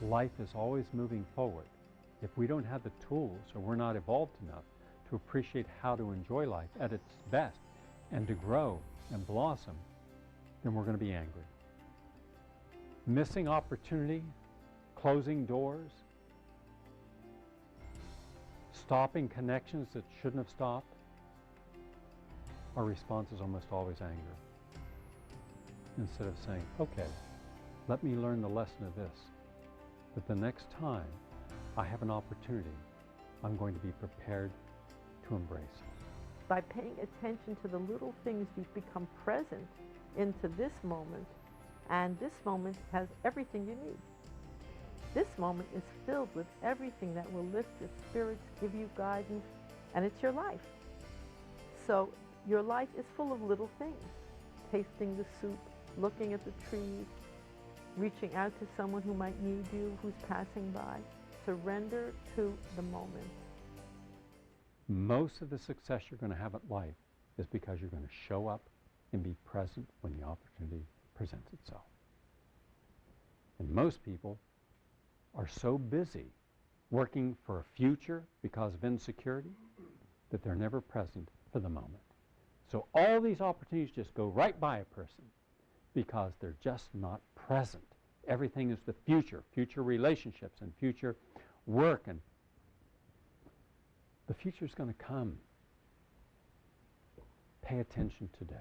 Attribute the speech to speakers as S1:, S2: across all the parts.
S1: life is always moving forward. If we don't have the tools or we're not evolved enough to appreciate how to enjoy life at its best and to grow and blossom, then we're going to be angry. Missing opportunity, closing doors, stopping connections that shouldn't have stopped, our response is almost always anger. Instead of saying, okay, let me learn the lesson of this, that the next time I have an opportunity, I'm going to be prepared to embrace it.
S2: By paying attention to the little things, you've become present into this moment, and this moment has everything you need. This moment is filled with everything that will lift your spirits, give you guidance, and it's your life. So your life is full of little things. Tasting the soup, looking at the trees, reaching out to someone who might need you, who's passing by. Surrender to the moment.
S1: Most of the success you're going to have at life is because you're going to show up and be present when the opportunity presents itself. And most people are so busy working for a future because of insecurity that they're never present for the moment. So all these opportunities just go right by a person because they're just not present. Everything is the future, future relationships and future work, and the future is going to come. Pay attention today.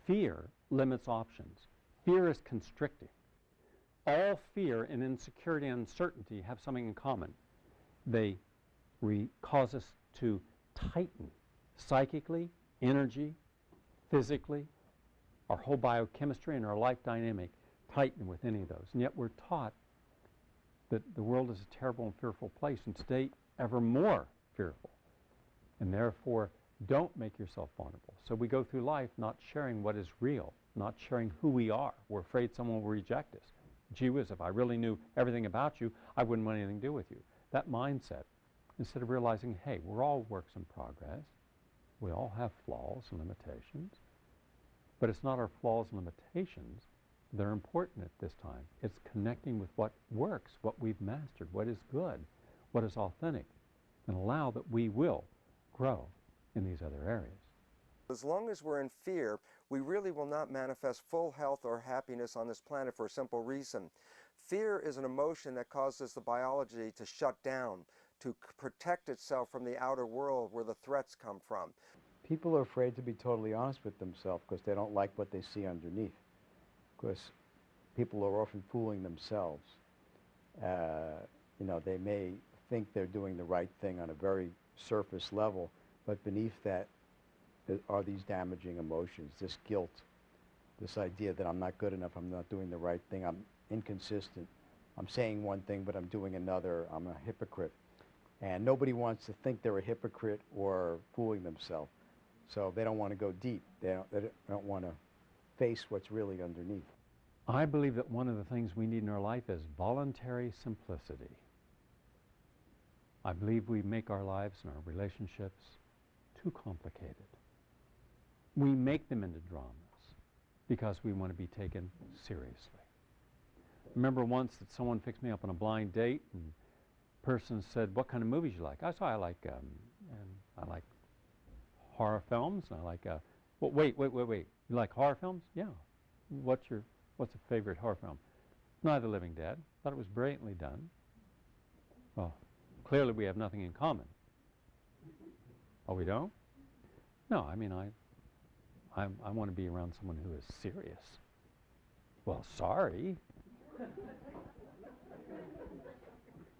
S1: Fear limits options. Fear is constricting. All fear and insecurity and uncertainty have something in common. They cause us to tighten psychically, energy, physically, our whole biochemistry and our life dynamic tighten with any of those. And yet we're taught that the world is a terrible and fearful place, and stay ever more fearful. And therefore, don't make yourself vulnerable. So we go through life not sharing what is real, not sharing who we are. We're afraid someone will reject us. Gee whiz, if I really knew everything about you, I wouldn't want anything to do with you. That mindset, instead of realizing, hey, we're all works in progress. We all have flaws and limitations. But it's not our flaws and limitations that are important at this time. It's connecting with what works, what we've mastered, what is good, what is authentic, and allow that we will grow in these other areas.
S3: As long as we're in fear, we really will not manifest full health or happiness on this planet for a simple reason. Fear is an emotion that causes the biology to shut down, to protect itself from the outer world where the threats come from.
S4: People are afraid to be totally honest with themselves because they don't like what they see underneath. Because people are often fooling themselves. You know, they may think they're doing the right thing on a very surface level, but beneath that are these damaging emotions, this guilt, this idea that I'm not good enough, I'm not doing the right thing, I'm inconsistent, I'm saying one thing but I'm doing another, I'm a hypocrite. And nobody wants to think they're a hypocrite or fooling themselves. So they don't want to go deep. They don't want to face what's really underneath.
S1: I believe that one of the things we need in our life is voluntary simplicity. I believe we make our lives and our relationships too complicated. We make them into dramas because we want to be taken seriously. Remember once that someone fixed me up on a blind date, and the person said, "What kind of movies you like?" I said, "I like horror films, and I like well, wait. You like horror films? Yeah. What's a favorite horror film?" Night of the Living Dead. Thought it was brilliantly done. Well, clearly we have nothing in common. Oh, we don't? No, I mean, I want to be around someone who is serious. Well, sorry.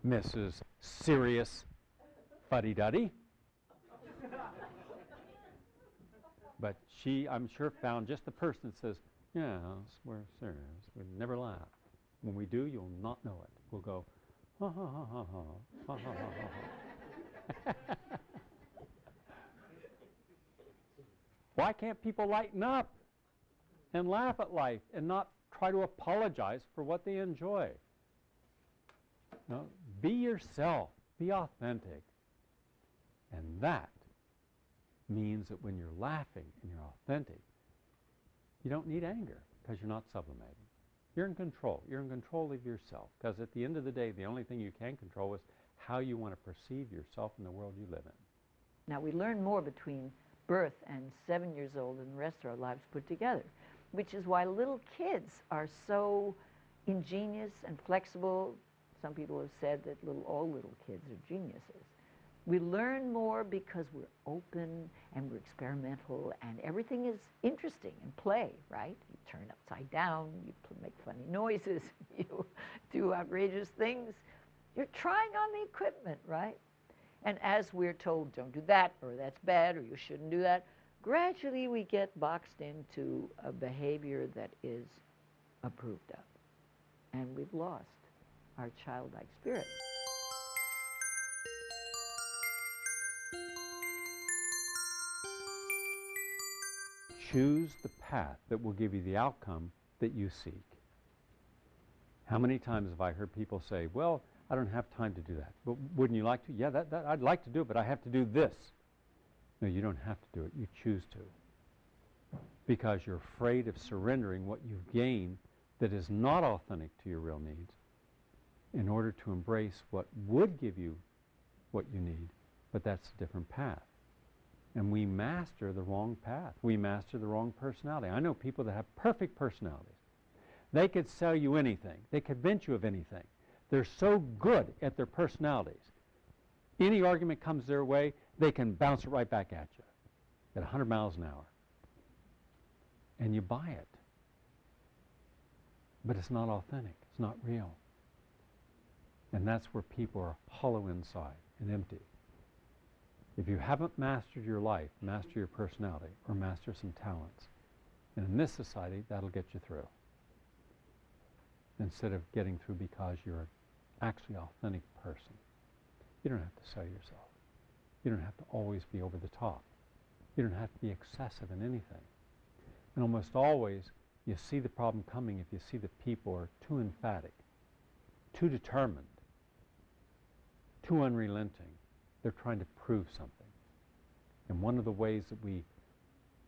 S1: Mrs. Serious Fuddy-Duddy. But she, I'm sure, found just the person that says, "Yes, we're serious. We never laugh. When we do, you'll not know it. We'll go, ha ha ha ha ha, ha ha ha ha." Why can't people lighten up and laugh at life and not try to apologize for what they enjoy? No, be yourself. Be authentic. And that means that when you're laughing and you're authentic, you don't need anger because you're not sublimating. You're in control. You're in control of yourself because at the end of the day, the only thing you can control is how you want to perceive yourself in the world you live in.
S5: Now, we learn more between birth and 7 years old than the rest of our lives put together, which is why little kids are so ingenious and flexible. Some people have said that all little kids are geniuses. We learn more because we're open and we're experimental and everything is interesting and play, right? You turn upside down, you make funny noises, you do outrageous things. You're trying on the equipment, right? And as we're told, don't do that, or that's bad, or you shouldn't do that, gradually we get boxed into a behavior that is approved of. And we've lost our childlike spirit.
S1: Choose the path that will give you the outcome that you seek. How many times have I heard people say, well, I don't have time to do that. But wouldn't you like to? Yeah, I'd like to do it, but I have to do this. No, you don't have to do it. You choose to. Because you're afraid of surrendering what you've gained that is not authentic to your real needs in order to embrace what would give you what you need, but that's a different path. And we master the wrong path. We master the wrong personality. I know people that have perfect personalities. They could sell you anything. They convince you of anything. They're so good at their personalities. Any argument comes their way, they can bounce it right back at you at 100 miles an hour. And you buy it. But it's not authentic. It's not real. And that's where people are hollow inside and empty. If you haven't mastered your life, master your personality, or master some talents, and in this society, that'll get you through. Instead of getting through because you're actually an authentic person. You don't have to sell yourself. You don't have to always be over the top. You don't have to be excessive in anything. And almost always, you see the problem coming if you see that people are too emphatic, too determined, too unrelenting. They're trying to prove something. And one of the ways that we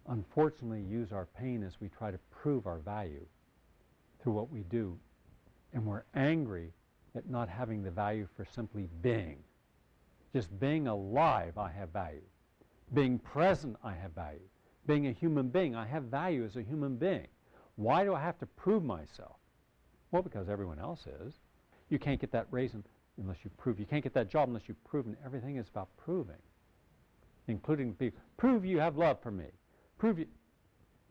S1: unfortunately use our pain is we try to prove our value through what we do. And we're angry at not having the value for simply being. Just being alive, I have value. Being present, I have value. Being a human being, I have value as a human being. Why do I have to prove myself? Well, because everyone else is. You can't get that raise unless you prove. You can't get that job unless you've proven. Everything is about proving, including people. Prove you have love for me. Prove you.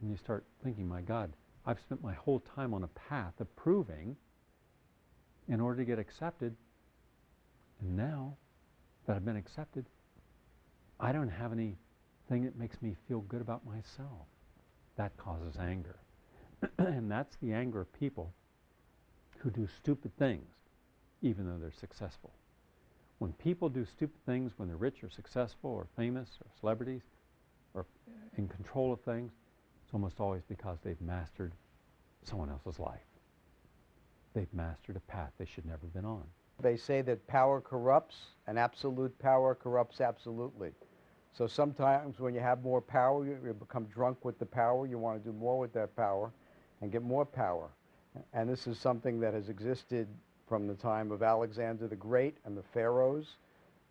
S1: And you start thinking, my God, I've spent my whole time on a path of proving in order to get accepted. And now that I've been accepted, I don't have anything that makes me feel good about myself. That causes anger. And that's the anger of people who do stupid things, even though they're successful. When people do stupid things, when they're rich or successful or famous or celebrities or in control of things, it's almost always because they've mastered someone else's life. They've mastered a path they should never have been on.
S4: They say that power corrupts, and absolute power corrupts absolutely. So sometimes when you have more power, you become drunk with the power. You want to do more with that power and get more power. And this is something that has existed from the time of Alexander the Great and the pharaohs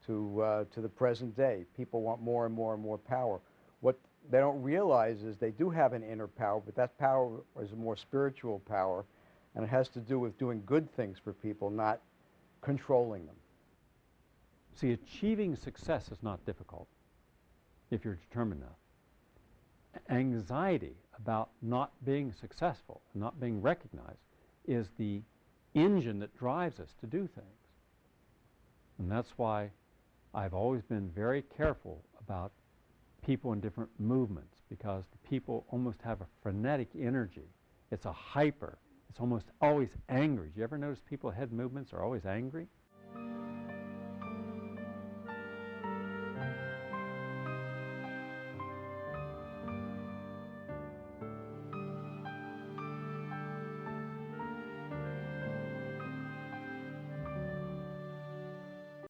S4: to the present day. People want more and more and more power. What they don't realize is they do have an inner power, but that power is a more spiritual power, and it has to do with doing good things for people, not controlling them.
S1: See, achieving success is not difficult if you're determined enough. Anxiety about not being successful, not being recognized, is the engine that drives us to do things. And that's why I've always been very careful about people in different movements, because the people almost have a frenetic energy. It's a hyper. It's almost always angry. Do you ever notice people head movements are always angry?